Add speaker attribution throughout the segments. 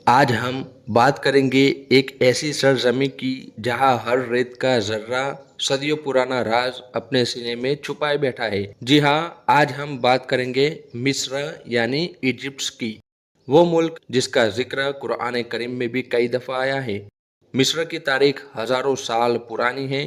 Speaker 1: आज हम बात करेंगे एक ऐसी सरजमी की जहां हर रेत का जर्रा सदियों पुराना राज अपने सीने में छुपाए बैठा है। जी हाँ, आज हम बात करेंगे मिस्र यानी इजिप्ट की। वो मुल्क जिसका जिक्र कुरान करीम में भी कई दफा आया है। मिस्र की तारीख हजारों साल पुरानी है।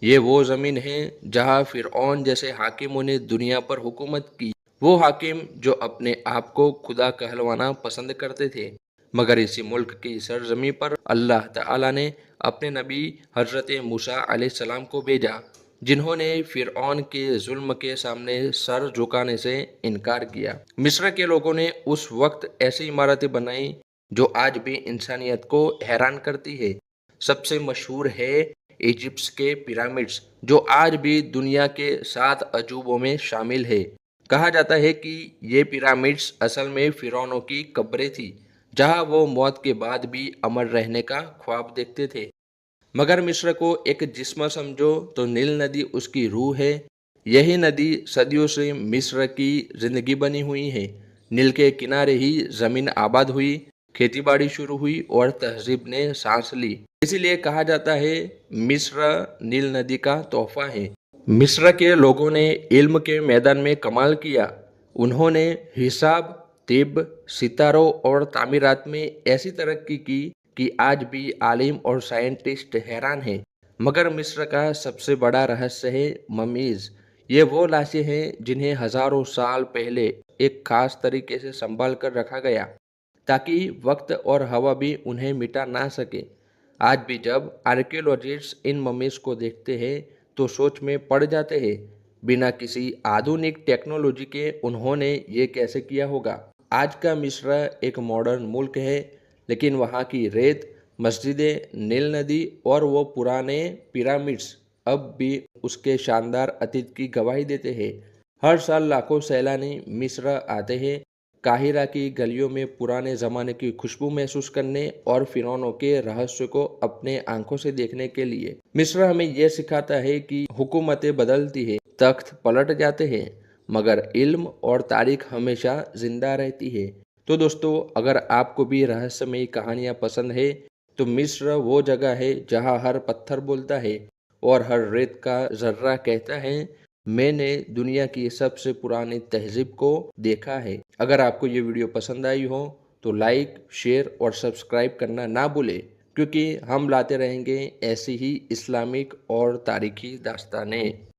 Speaker 1: ये वो जमीन है जहाँ फिरौन जैसे हाकिमों ने दुनिया पर हुकूमत की। वो हाकिम जो अपने आप को खुदा कहलवाना पसंद करते थे। मगर इसी मुल्क की सरजमी पर अल्लाह ताला ने अपने नबी हजरत मूसा अलैहिस्सलाम को भेजा, जिन्होंने फिरऔन के जुल्म के सामने सर झुकाने से इनकार किया। मिस्र के लोगों ने उस वक्त ऐसी इमारतें बनाई जो आज भी इंसानियत को हैरान करती है। सबसे मशहूर है इजिप्ट के पिरामिड्स, जो आज भी दुनिया के 7 अजूबों में शामिल है। कहा जाता है कि ये पिरामिड्स असल में फिरौनों की कब्रें थी, जहां वो मौत के बाद भी अमर रहने का ख्वाब देखते थे। मगर मिस्र को एक जिस्म समझो तो नील नदी उसकी रूह है। यही नदी सदियों से मिस्र की जिंदगी बनी हुई है। नील के किनारे ही जमीन आबाद हुई, खेतीबाड़ी शुरू हुई और तहजीब ने सांस ली। इसीलिए कहा जाता है मिस्र नील नदी का तोहफा है। मिस्र के लोगों ने इल्म के मैदान में कमाल किया। उन्होंने हिसाब, तिब, सितारों और तामीरात में ऐसी तरक्की की कि आज भी आलिम और साइंटिस्ट हैरान हैं। मगर मिस्र का सबसे बड़ा रहस्य है ममीज। ये वो लाशें हैं जिन्हें हजारों साल पहले एक खास तरीके से संभाल कर रखा गया, ताकि वक्त और हवा भी उन्हें मिटा ना सके। आज भी जब आर्कियोलॉजिस्ट इन ममीज को देखते हैं तो सोच में पड़ जाते हैं, बिना किसी आधुनिक टेक्नोलॉजी के उन्होंने ये कैसे किया होगा। आज का मिस्र एक मॉडर्न मुल्क है, लेकिन वहाँ की रेत, मस्जिदें, नील नदी और वो पुराने पिरामिड्स अब भी उसके शानदार अतीत की गवाही देते हैं। हर साल लाखों सैलानी मिस्र आते हैं, काहिरा की गलियों में पुराने ज़माने की खुशबू महसूस करने और फिरौनों के रहस्य को अपने आंखों से देखने के लिए। मिस्र हमें यह सिखाता है कि हुकूमतें बदलती है, तख्त पलट जाते हैं, मगर इल्म और तारीख हमेशा जिंदा रहती है। तो दोस्तों, अगर आपको भी रहस्यमयी कहानियाँ पसंद है तो मिस्र वो जगह है जहाँ हर पत्थर बोलता है और हर रेत का जर्रा कहता है, मैंने दुनिया की सबसे पुरानी तहजीब को देखा है। अगर आपको ये वीडियो पसंद आई हो तो लाइक, शेयर और सब्सक्राइब करना ना भूलें, क्योंकि हम लाते रहेंगे ऐसी ही इस्लामिक और तारीखी दास्तानें।